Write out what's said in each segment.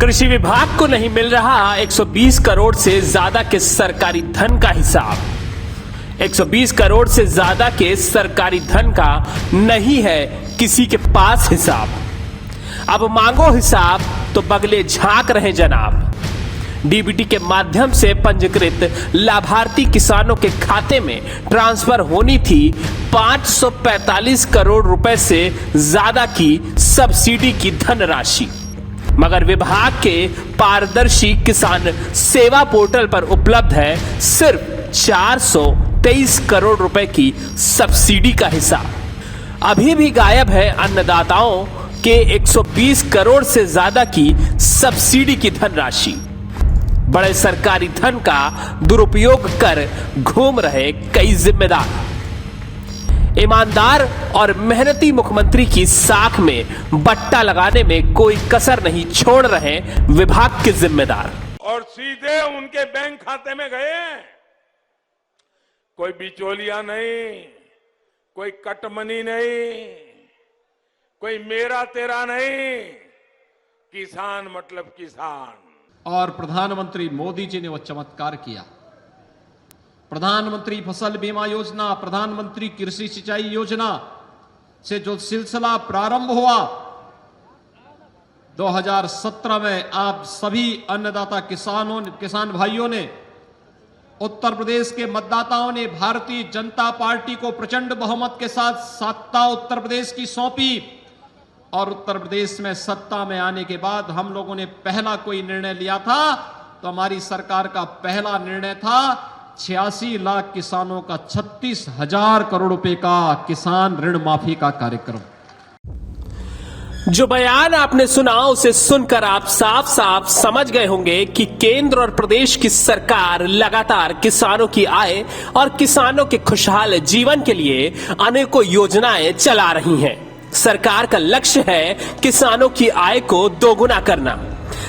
कृषि विभाग को नहीं मिल रहा 120 करोड़ से ज्यादा के सरकारी धन का हिसाब। 120 करोड़ से ज्यादा के सरकारी धन का नहीं है किसी के पास हिसाब। अब मांगो हिसाब तो बगले झांक रहे जनाब। डीबीटी के माध्यम से पंजीकृत लाभार्थी किसानों के खाते में ट्रांसफर होनी थी 545 करोड़ रुपए से ज्यादा की सब्सिडी की धनराशि, मगर विभाग के पारदर्शी किसान सेवा पोर्टल पर उपलब्ध है सिर्फ 423 करोड़ रुपए की सब्सिडी का हिसाब। अभी भी गायब है अन्नदाताओं के 120 करोड़ से ज्यादा की सब्सिडी की धनराशि। बड़े सरकारी धन का दुरुपयोग कर घूम रहे कई जिम्मेदार। ईमानदार और मेहनती मुख्यमंत्री की साख में बट्टा लगाने में कोई कसर नहीं छोड़ रहे विभाग के जिम्मेदार। और सीधे उनके बैंक खाते में गए। कोई बिचौलिया नहीं, कोई कटमनी नहीं, कोई मेरा तेरा नहीं, किसान मतलब किसान। और प्रधानमंत्री मोदी जी ने वो चमत्कार किया। प्रधानमंत्री फसल बीमा योजना, प्रधानमंत्री कृषि सिंचाई योजना से जो सिलसिला प्रारंभ हुआ 2017 में, आप सभी अन्नदाता किसान भाइयों ने, उत्तर प्रदेश के मतदाताओं ने भारतीय जनता पार्टी को प्रचंड बहुमत के साथ सत्ता उत्तर प्रदेश की सौंपी। और उत्तर प्रदेश में सत्ता में आने के बाद हम लोगों ने पहला कोई निर्णय लिया था तो हमारी सरकार का पहला निर्णय था 86 लाख किसानों का 36,000 करोड़ रुपए का किसान ऋण माफी का कार्यक्रम। जो बयान आपने सुना उसे सुनकर आप साफ साफ समझ गए होंगे कि केंद्र और प्रदेश की सरकार लगातार किसानों की आय और किसानों के खुशहाल जीवन के लिए अनेकों योजनाएं चला रही हैं। सरकार का लक्ष्य है किसानों की आय को दोगुना करना,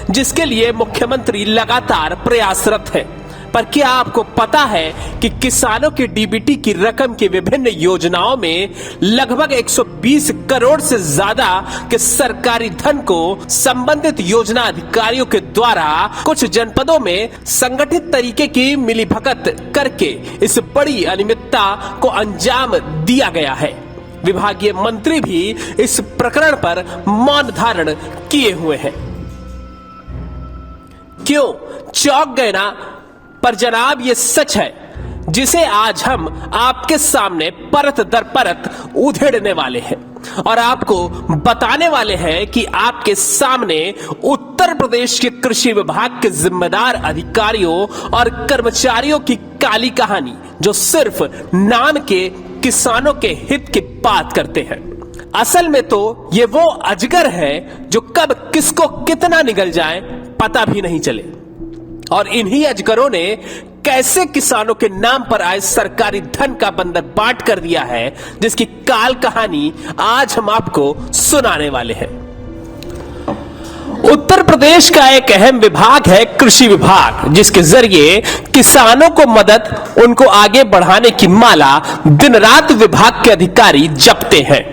जिसके लिए मुख्यमंत्री लगातार प्रयासरत है। पर क्या आपको पता है कि किसानों के डीबीटी की रकम की विभिन्न योजनाओं में लगभग 120 करोड़ से ज्यादा के सरकारी धन को संबंधित योजना अधिकारियों के द्वारा कुछ जनपदों में संगठित तरीके की मिलीभगत करके इस बड़ी अनियमितता को अंजाम दिया गया है। विभागीय मंत्री भी इस प्रकरण पर मौन धारण किए हुए हैं। क्यों चौंक गए ना? पर जनाब ये सच है जिसे आज हम आपके सामने परत दर परत उधेड़ने वाले हैं और आपको बताने वाले हैं कि आपके सामने उत्तर प्रदेश के कृषि विभाग के जिम्मेदार अधिकारियों और कर्मचारियों की काली कहानी, जो सिर्फ नाम के किसानों के हित की बात करते हैं। असल में तो ये वो अजगर है जो कब किसको कितना निगल जाए पता भी नहीं चले। और इन्हीं अजगरों ने कैसे किसानों के नाम पर आए सरकारी धन का बंदर बांट कर दिया है, जिसकी काल कहानी आज हम आपको सुनाने वाले हैं। उत्तर प्रदेश का एक अहम विभाग है कृषि विभाग, जिसके जरिए किसानों को मदद, उनको आगे बढ़ाने की माला दिन रात विभाग के अधिकारी जपते हैं।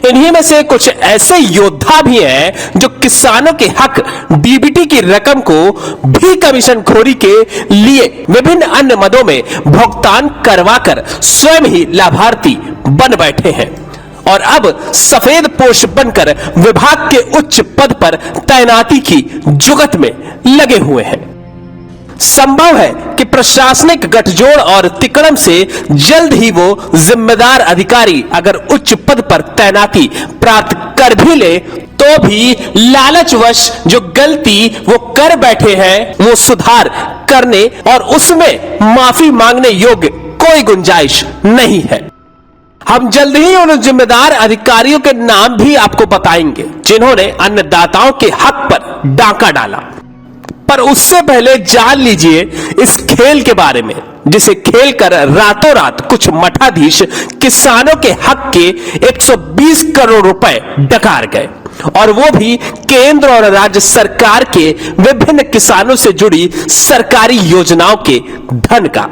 इन्हीं में से कुछ ऐसे योद्धा भी हैं जो किसानों के हक डीबीटी की रकम को भी कमीशनखोरी के लिए विभिन्न अन्य मदों में भुगतान करवाकर स्वयं ही लाभार्थी बन बैठे हैं और अब सफेद पोश बनकर विभाग के उच्च पद पर तैनाती की जुगत में लगे हुए हैं। संभव है कि प्रशासनिक गठजोड़ और तिकड़म से जल्द ही वो जिम्मेदार अधिकारी अगर उच्च पद पर तैनाती प्राप्त कर भी ले तो भी लालचवश जो गलती वो कर बैठे हैं वो सुधार करने और उसमें माफी मांगने योग्य कोई गुंजाइश नहीं है। हम जल्द ही उन जिम्मेदार अधिकारियों के नाम भी आपको बताएंगे जिन्होंने अन्नदाताओं के हक पर डाका डाला। पर उससे पहले जान लीजिए इस खेल के बारे में, जिसे खेलकर रातों रात कुछ मठाधीश किसानों के हक के 120 करोड़ रुपए डकार गए, और वो भी केंद्र और राज्य सरकार के विभिन्न किसानों से जुड़ी सरकारी योजनाओं के धन का।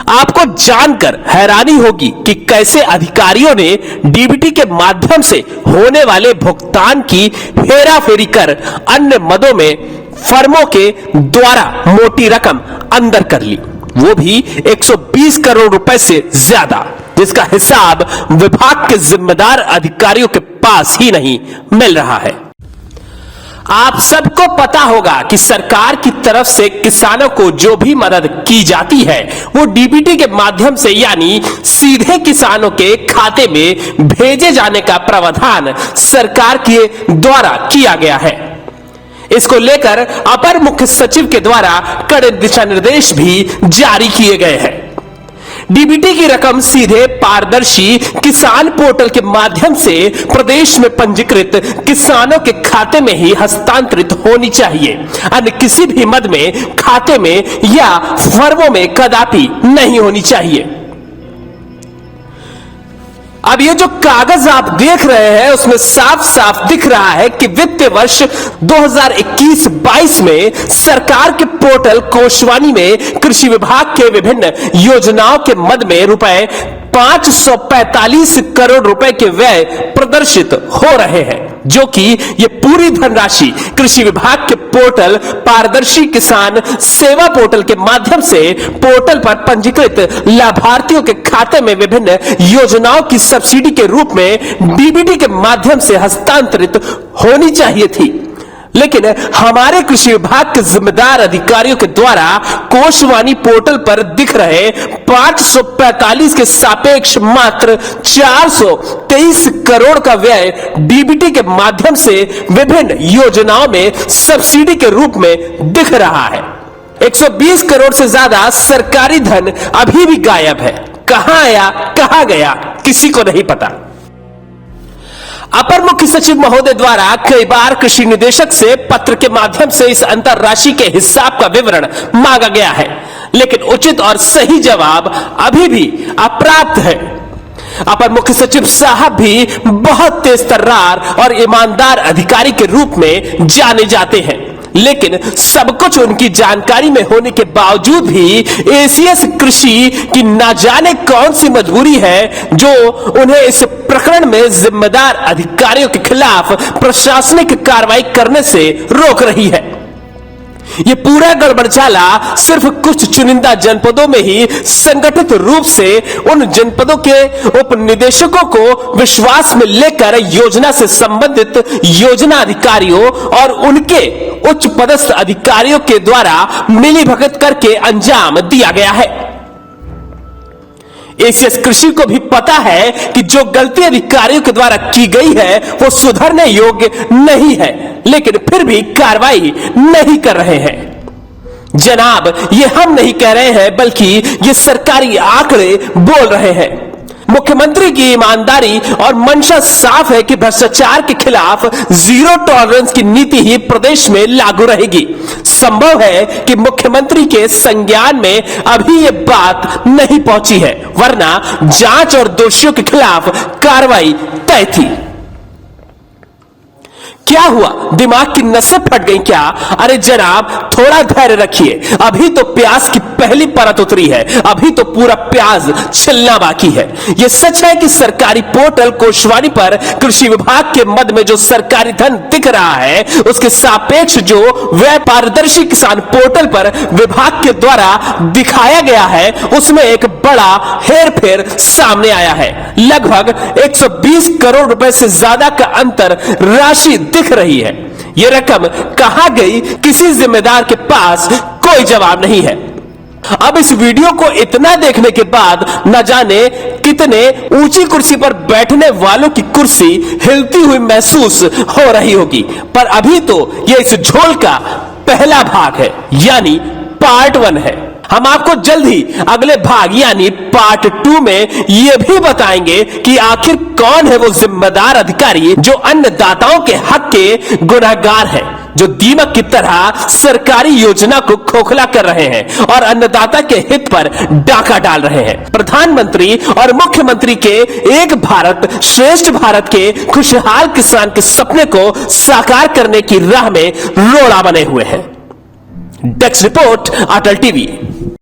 आपको जानकर हैरानी होगी कि कैसे अधिकारियों ने डीबीटी के माध्यम से होने वाले भुगतान की हेराफेरी कर अन्य मदों में फर्मों के द्वारा मोटी रकम अंदर कर ली, वो भी 120 करोड़ रुपए से ज्यादा, जिसका हिसाब विभाग के जिम्मेदार अधिकारियों के पास ही नहीं मिल रहा है। आप सबको पता होगा कि सरकार की तरफ से किसानों को जो भी मदद की जाती है वो डीबीटी के माध्यम से यानी सीधे किसानों के खाते में भेजे जाने का प्रावधान सरकार के द्वारा किया गया है। इसको लेकर अपर मुख्य सचिव के द्वारा कड़े दिशा निर्देश भी जारी किए गए हैं। डीबीटी की रकम सीधे पारदर्शी किसान पोर्टल के माध्यम से प्रदेश में पंजीकृत किसानों के खाते में ही हस्तांतरित होनी चाहिए, अन्य किसी भी मद में, खाते में या फर्मों में कदापि नहीं होनी चाहिए। अब ये जो कागज आप देख रहे हैं उसमें साफ साफ दिख रहा है कि वित्तीय वर्ष 2021-22 में सरकार के पोर्टल कोषवाणी में कृषि विभाग के विभिन्न योजनाओं के मद में रुपए 545 करोड़ रुपए के व्यय प्रदर्शित हो रहे हैं, जो कि ये पूरी धनराशि कृषि विभाग के पोर्टल पारदर्शी किसान सेवा पोर्टल के माध्यम से पोर्टल पर पंजीकृत लाभार्थियों के खाते में विभिन्न योजनाओं की सब्सिडी के रूप में डीबीटी के माध्यम से हस्तांतरित होनी चाहिए थी। लेकिन हमारे कृषि विभाग के जिम्मेदार अधिकारियों के द्वारा कोषवाणी पोर्टल पर दिख रहे 545 के सापेक्ष मात्र 423 करोड़ का व्यय डीबीटी के माध्यम से विभिन्न योजनाओं में सब्सिडी के रूप में दिख रहा है। 120 करोड़ से ज्यादा सरकारी धन अभी भी गायब है। कहां आया, कहां गया, किसी को नहीं पता। अपर मुख्य सचिव महोदय द्वारा कई बार कृषि निदेशक से पत्र के माध्यम से इस अंतर राशि के हिसाब का विवरण मांगा गया है, लेकिन उचित और सही जवाब अभी भी अप्राप्त है। अपर मुख्य सचिव साहब भी बहुत तेज तर्रार और ईमानदार अधिकारी के रूप में जाने जाते हैं, लेकिन सब कुछ उनकी जानकारी में होने के बावजूद भी एसीएस कृषि की ना जाने कौन सी मजबूरी है जो उन्हें इस प्रकरण में जिम्मेदार अधिकारियों के खिलाफ प्रशासनिक कार्रवाई करने से रोक रही है। ये पूरा गड़बड़चाला सिर्फ कुछ चुनिंदा जनपदों में ही संगठित रूप से उन जनपदों के उप निदेशकों को विश्वास में लेकर योजना से संबंधित योजना अधिकारियों और उनके उच्च पदस्थ अधिकारियों के द्वारा मिलीभगत करके अंजाम दिया गया है। एसीएस कृषि को भी पता है कि जो गलती अधिकारियों के द्वारा की गई है वो सुधरने योग्य नहीं है, लेकिन फिर भी कार्रवाई नहीं कर रहे हैं। जनाब, ये हम नहीं कह रहे हैं बल्कि ये सरकारी आंकड़े बोल रहे हैं। मुख्यमंत्री की ईमानदारी और मंशा साफ है कि भ्रष्टाचार के खिलाफ जीरो टॉलरेंस की नीति ही प्रदेश में लागू रहेगी। संभव है कि मुख्यमंत्री के संज्ञान में अभी ये बात नहीं पहुंची है, वरना जांच और दोषियों के खिलाफ कार्रवाई तय थी। क्या हुआ, दिमाग की नसें फट गई क्या? अरे जनाब, थोड़ा धैर्य रखिए, अभी तो प्याज की पहली परत उतरी है, अभी तो पूरा प्याज छिलना बाकी है। यह सच है कि सरकारी पोर्टल कोषवाणी पर कृषि विभाग के मद में जो सरकारी धन दिख रहा है उसके सापेक्ष जो व्यय पारदर्शी किसान पोर्टल पर विभाग के द्वारा दिखाया गया है उसमें एक बड़ा हेरफेर सामने आया है। लगभग 120 करोड़ रुपए से ज्यादा का अंतर राशि दिख रही है। यह रकम कहां गई, किसी जिम्मेदार के पास कोई जवाब नहीं है। अब इस वीडियो को इतना देखने के बाद न जाने कितने ऊंची कुर्सी पर बैठने वालों की कुर्सी हिलती हुई महसूस हो रही होगी, पर अभी तो यह इस झोल का पहला भाग है, यानी पार्ट 1 है। हम आपको जल्द ही अगले भाग यानी पार्ट 2 में यह भी बताएंगे कि आखिर कौन है वो जिम्मेदार अधिकारी जो अन्नदाताओं के हक के गुनहगार है, जो दीमक की तरह सरकारी योजना को खोखला कर रहे हैं और अन्नदाता के हित पर डाका डाल रहे हैं। प्रधानमंत्री और मुख्यमंत्री के एक भारत श्रेष्ठ भारत के खुशहाल किसान के सपने को साकार करने की राह में रोड़ा बने हुए हैं। डेस्क रिपोर्ट, अटल टीवी।